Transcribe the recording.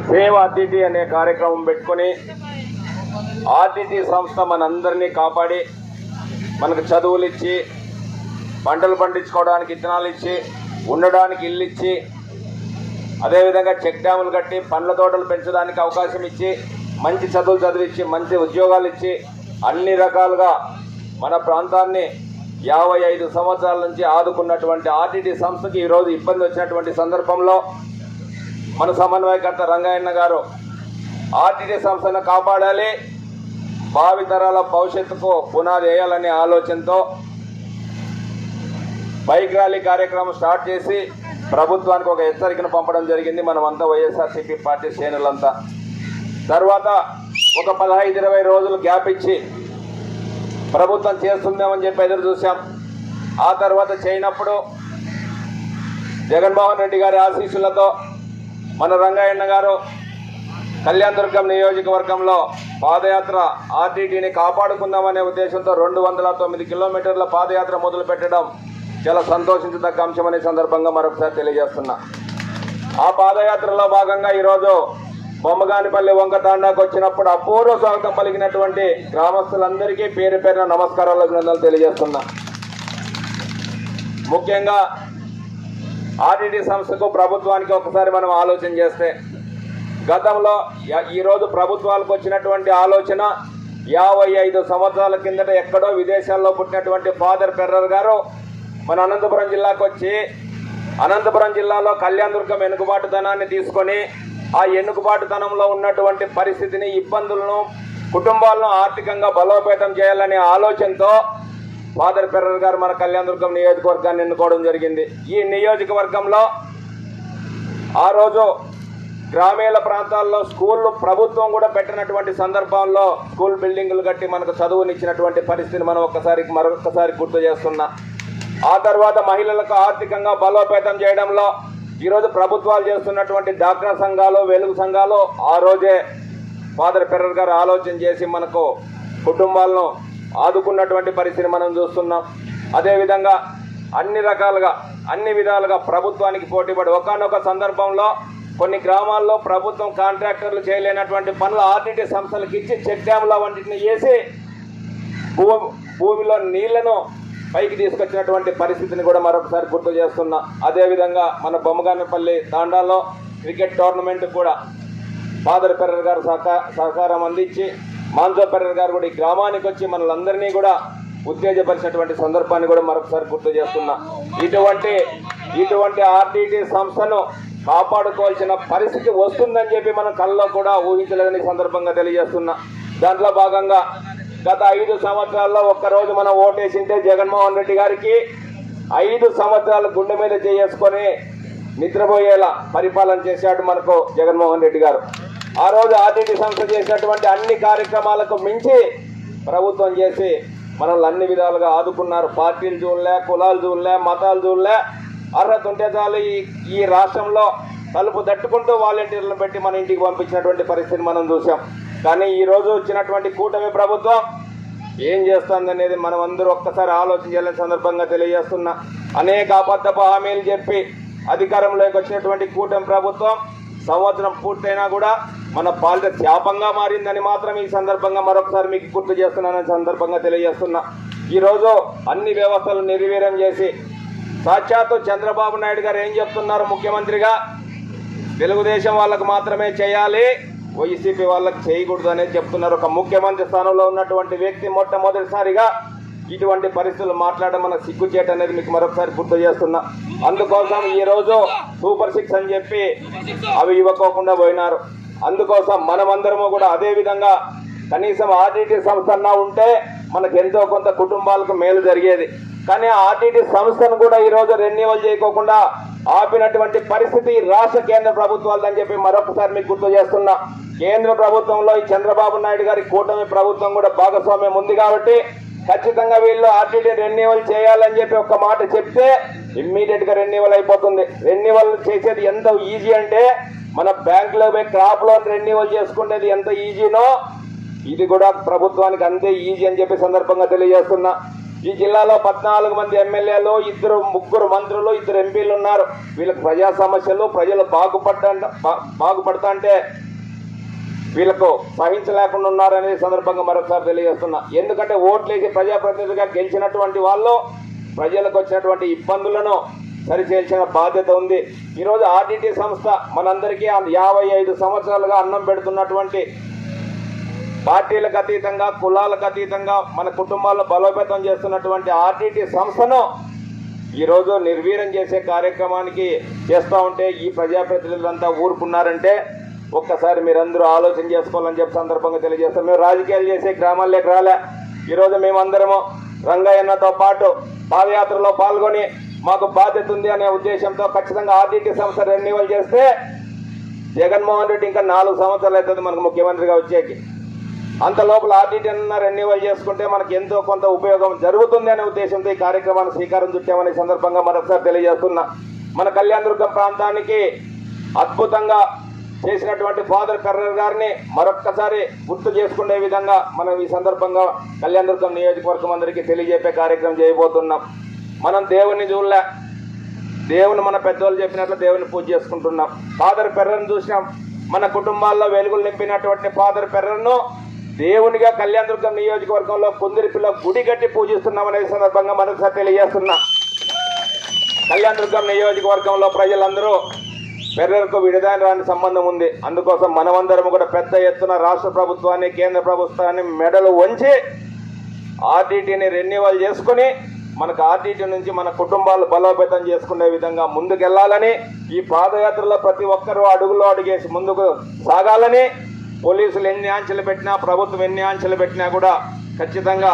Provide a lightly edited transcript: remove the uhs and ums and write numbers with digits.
Save RTT అనే కార్యక్రమం పెట్టుకొని ఆర్టీటీ సంస్థ మనందరినీ కాపాడి మనకు చదువులు ఇచ్చి పంటలు పండించుకోవడానికి విత్తనాలు ఇచ్చి ఉండడానికి ఇల్లు ఇచ్చి అదేవిధంగా చెక్ డ్యాములు కట్టి పండ్ల తోటలు పెంచడానికి అవకాశం ఇచ్చి మంచి చదువులు చదివించి మంచి ఉద్యోగాలు ఇచ్చి అన్ని రకాలుగా మన ప్రాంతాన్ని 55 సంవత్సరాల నుంచి ఆదుకున్నటువంటి ఆర్టీటీ సంస్థకి ఈరోజు ఇబ్బంది వచ్చినటువంటి సందర్భంలో మన సమన్వయకర్త రంగయ్య గారు ఆర్టీటీ సంస్థను కాపాడాలి, భావితరాల భవిష్యత్తుకు పునాది వేయాలనే ఆలోచనతో బైక్ ర్యాలీ కార్యక్రమం స్టార్ట్ చేసి ప్రభుత్వానికి ఒక హెచ్చరికను పంపడం జరిగింది. మనమంతా వైఎస్ఆర్సీపీ పార్టీ శ్రేణులంతా. తర్వాత ఒక 15-20 రోజులు గ్యాప్ ఇచ్చి ప్రభుత్వం చేస్తుందేమని చెప్పి ఎదురు చూసాం. ఆ తర్వాత చేయనప్పుడు జగన్మోహన్ రెడ్డి గారి ఆశీస్సులతో మన రంగయ్య గారు కళ్యాణదుర్గం నియోజకవర్గంలో పాదయాత్ర ఆర్టీటీని కాపాడుకుందామనే ఉద్దేశంతో 209 కిలోమీటర్ల పాదయాత్ర మొదలు పెట్టడం చాలా సంతోషించదగ్గ అంశం అనే సందర్భంగా మరొకసారి తెలియజేస్తున్నా. ఆ పాదయాత్రలో భాగంగా ఈరోజు బొమ్మగానిపల్లి వంక తాండాకు వచ్చినప్పుడు అపూర్వ స్వాగతం పలికినటువంటి గ్రామస్తులందరికీ పేరు పేరున నమస్కారాలు అభినందనలు తెలియజేస్తున్నా. ముఖ్యంగా ఆర్టీటీ సంస్థకు ప్రభుత్వానికి ఒకసారి మనం ఆలోచన చేస్తే గతంలో ఈరోజు ప్రభుత్వాలకు వచ్చినటువంటి ఆలోచన 55 సంవత్సరాల కిందట ఎక్కడో విదేశాల్లో పుట్టినటువంటి ఫాదర్ పెర్రర్ గారు మన అనంతపురం జిల్లాకు వచ్చి అనంతపురం జిల్లాలో కళ్యాణదుర్గం ఎన్నుకబాటుతనాన్ని తీసుకొని ఆ ఎన్నుకబాటుతనంలో ఉన్నటువంటి పరిస్థితిని, ఇబ్బందులను, కుటుంబాలను ఆర్థికంగా బలోపేతం చేయాలనే ఆలోచనతో ఫాదర్ పెర్రర్ గారు మన కళ్యాణదుర్గం నియోజకవర్గాన్ని ఎన్నుకోవడం జరిగింది. ఈ నియోజకవర్గంలో ఆ రోజు గ్రామీణ ప్రాంతాల్లో స్కూళ్ళు ప్రభుత్వం కూడా పెట్టినటువంటి సందర్భంలో స్కూల్ బిల్డింగులు కట్టి మనకు చదువునిచ్చినటువంటి పరిస్థితిని మనం మరొకసారి గుర్తు చేస్తున్నా. ఆ తర్వాత మహిళలకు ఆర్థికంగా బలోపేతం చేయడంలో ఈరోజు ప్రభుత్వాలు చేస్తున్నటువంటి డాక్రా సంఘాలు, వెలుగు సంఘాలు ఆ రోజే ఫాదర్ పెర్రర్ గారు ఆలోచన చేసి మనకు కుటుంబాలను ఆదుకున్నటువంటి పరిస్థితిని మనం చూస్తున్నాం. అదేవిధంగా అన్ని రకాలుగా అన్ని విధాలుగా ప్రభుత్వానికి పోటీపడి ఒకానొక సందర్భంలో కొన్ని గ్రామాల్లో ప్రభుత్వం కాంట్రాక్టర్లు చేయలేనటువంటి పనులు ఆర్టీటీ సంస్థలకు ఇచ్చి చెక్ డ్యాముల వంటిని వేసి భూమిలో నీళ్లను పైకి తీసుకొచ్చినటువంటి పరిస్థితిని కూడా మరొకసారి గుర్తు చేస్తున్నా. అదేవిధంగా మన బొమ్మగానపల్లి తాండాలో క్రికెట్ టోర్నమెంట్ కూడా ఫాదర్ పెర్రర్ గారు సహకారం అందించి మాన్జో పెర్రర్ గారు కూడా ఈ గ్రామానికి వచ్చి మనలందరినీ కూడా ఉత్తేజపరిచినటువంటి సందర్భాన్ని కూడా మరొకసారి గుర్తు చేస్తున్నా. ఇటువంటి ఆర్టీటీ సంస్థను కాపాడుకోవాల్సిన పరిస్థితి వస్తుందని చెప్పి మనం కళ్ళలో కూడా ఊహించలేదని సందర్భంగా తెలియజేస్తున్నా. దాంట్లో భాగంగా గత 5 సంవత్సరాల్లో ఒక్కరోజు మనం ఓటేసింటే జగన్మోహన్ రెడ్డి గారికి 5 సంవత్సరాలు గుండె మీద చేసుకొని నిద్రపోయేలా పరిపాలన చేశాడు మనకు జగన్మోహన్ రెడ్డి గారు. ఆ రోజు ఆర్టీటీ సంస్థ చేసినటువంటి అన్ని కార్యక్రమాలకు మించి ప్రభుత్వం చేసి మనల్ని అన్ని విధాలుగా ఆదుకున్నారు. పార్టీలు చూడలే, కులాలు చూడలే, మతాలు చూడలే, అర్హత ఉంటే చాలు ఈ రాష్ట్రంలో తలుపు తట్టుకుంటూ వాలంటీర్లను పెట్టి మన ఇంటికి పంపించినటువంటి పరిస్థితిని మనం చూసాం. కానీ ఈరోజు వచ్చినటువంటి కూటమి ప్రభుత్వం ఏం చేస్తుందనేది మనం అందరూ ఒక్కసారి ఆలోచన చేయాలని సందర్భంగా తెలియజేస్తున్నా. అనేక అబద్ధపు హామీలు చెప్పి అధికారంలోకి వచ్చినటువంటి కూటమి ప్రభుత్వం సంవత్సరం పూర్తయినా కూడా మన పాలిట శాపంగా మారిందని మాత్రం ఈ సందర్భంగా మరొకసారి మీకు గుర్తు చేస్తున్నానని సందర్భంగా తెలియజేస్తున్నా. ఈరోజు అన్ని వ్యవస్థలు నిర్వీర్యం చేసి సాక్షాత్తు చంద్రబాబు నాయుడు గారు ఏం చెప్తున్నారు, ముఖ్యమంత్రిగా తెలుగుదేశం వాళ్ళకు మాత్రమే చేయాలి, వైసీపీ వాళ్ళకి చేయకూడదు అనేది చెప్తున్నారు. ఒక ముఖ్యమంత్రి స్థానంలో ఉన్నటువంటి వ్యక్తి మొట్టమొదటిసారిగా ఇటువంటి పరిస్థితులు మాట్లాడడం మనకు సిగ్గుచేట అనేది మీకు మరొకసారి గుర్తు చేస్తున్నా. అందుకోసం ఈరోజు సూపర్ 6 అని చెప్పి అవి ఇవ్వకోకుండా పోయినారు. అందుకోసం మనమందరము కూడా అదేవిధంగా కనీసం ఆర్టీటీ సంస్థ అన్నా ఉంటే మనకు ఎంతో కొంత కుటుంబాలకు మేలు జరిగేది. కానీ ఆర్టీటీ సంస్థను కూడా ఈరోజు రెన్యువల్ చేయకోకుండా ఆపినటువంటి పరిస్థితి రాష్ట్ర కేంద్ర ప్రభుత్వాలని చెప్పి మరొకసారి మీకు గుర్తు చేస్తున్నా. కేంద్ర ప్రభుత్వంలో ఈ చంద్రబాబు నాయుడు గారి కూటమి ప్రభుత్వం కూడా భాగస్వామ్యం ఉంది కాబట్టి ఖచ్చితంగా వీళ్ళు ఆర్టీటీ రెన్యువల్ చేయాలని చెప్పి ఒక్క మాట చెప్తే ఇమ్మీడియట్ గా రెన్యువల్ అయిపోతుంది. రెన్యువల్ చేసేది ఎంత ఈజీ అంటే మన బ్యాంకులో పోయి క్రాప్ లోన్ రెన్యువల్ చేసుకునేది ఎంత ఈజీనో ఇది కూడా ప్రభుత్వానికి అంతే ఈజీ అని చెప్పి సందర్భంగా తెలియజేస్తున్నా. ఈ జిల్లాలో 14 మంది ఎమ్మెల్యేలు, ముగ్గురు మంత్రులు, 2 ఎంపీలు ఉన్నారు. వీళ్ళకి ప్రజా సమస్యలు, ప్రజలు బాగుపడతా అంటే వీళ్ళకు సహించలేకుండా ఉన్నారనే సందర్భంగా మరొకసారి తెలియజేస్తున్నా. ఎందుకంటే ఓట్లేసి ప్రజాప్రతినిధిగా గెలిచినటువంటి వాళ్ళు ప్రజలకు వచ్చినటువంటి ఇబ్బందులను సరిచేయాల్సిన బాధ్యత ఉంది. ఈరోజు ఆర్డిటి సంస్థ మనందరికీ 55 సంవత్సరాలుగా అన్నం పెడుతున్నటువంటి, పార్టీలకు అతీతంగా, కులాలకు అతీతంగా మన కుటుంబాలను బలోపేతం చేస్తున్నటువంటి ఆర్డిటి సంస్థను ఈరోజు నిర్వీర్యం చేసే కార్యక్రమానికి చేస్తూ ఉంటే ఈ ప్రజాప్రతినిధులంతా ఊరుకున్నారంటే ఒక్కసారి మీరందరూ ఆలోచన చేసుకోవాలని చెప్పి సందర్భంగా తెలియజేస్తాం. మేము రాజకీయాలు చేసే గ్రామాల్లోకి రాలే. ఈరోజు మేమందరము రంగయ్యన్నతో పాటు పాదయాత్రలో పాల్గొని మాకు బాధ్యత ఉంది అనే ఉద్దేశంతో ఖచ్చితంగా ఆర్డిటి సంస్థ రెన్యువల్ చేస్తే జగన్మోహన్ రెడ్డి ఇంకా 4 సంవత్సరాలు అవుతుంది మనకు ముఖ్యమంత్రిగా వచ్చేకి. అంత లోపల ఆర్డిటి రెన్యువల్ చేసుకుంటే మనకి ఎంతో కొంత ఉపయోగం జరుగుతుంది అనే ఉద్దేశంతో ఈ కార్యక్రమాన్ని శ్రీకారం చుట్టామనే సందర్భంగా మరొకసారి తెలియజేస్తున్నా. మన కళ్యాణదుర్గం ప్రాంతానికి అద్భుతంగా చేసినటువంటి ఫాదర్ కర్రర్ గారిని మరొక్కసారి గుర్తు చేసుకునే విధంగా మనం ఈ సందర్భంగా కళ్యాణదుర్గం నియోజకవర్గం అందరికీ తెలియజెప్పే కార్యక్రమం చేయబోతున్నాం. మనం దేవుని చూడలే, దేవుని మన పెద్దవాళ్ళు చెప్పినట్లు దేవుని పూజ చేసుకుంటున్నాం. ఫాదర్ పెర్రర్ను చూసినాం. మన కుటుంబాల్లో వెలుగులు నింపినటువంటి ఫాదర్ పెర్రర్ను దేవునిగా కళ్యాణదుర్గం నియోజకవర్గంలో కుందిరిపిలో గుడి కట్టి పూజిస్తున్నామనే సందర్భంగా మరొకసారి తెలియజేస్తున్నా. కళ్యాణదుర్గం నియోజకవర్గంలో ప్రజలందరూ పెర్రర్కు విడదాని రాని సంబంధం ఉంది. అందుకోసం మనమందరం కూడా పెద్ద ఎత్తున రాష్ట్ర ప్రభుత్వాన్ని, కేంద్ర ప్రభుత్వాన్ని మెడలు వంచి ఆర్డిటిని రెన్యువల్ చేసుకుని మనకు ఆర్డిటి నుంచి మన కుటుంబాలు బలోపేతం చేసుకునే విధంగా ముందుకెళ్లాలని, ఈ పాదయాత్రలో ప్రతి ఒక్కరూ అడుగులో అడుగేసి ముందుకు సాగాలని, పోలీసులు ఎన్ని ఆంక్షలు పెట్టినా, ప్రభుత్వం ఎన్ని ఆంక్షలు పెట్టినా కూడా ఖచ్చితంగా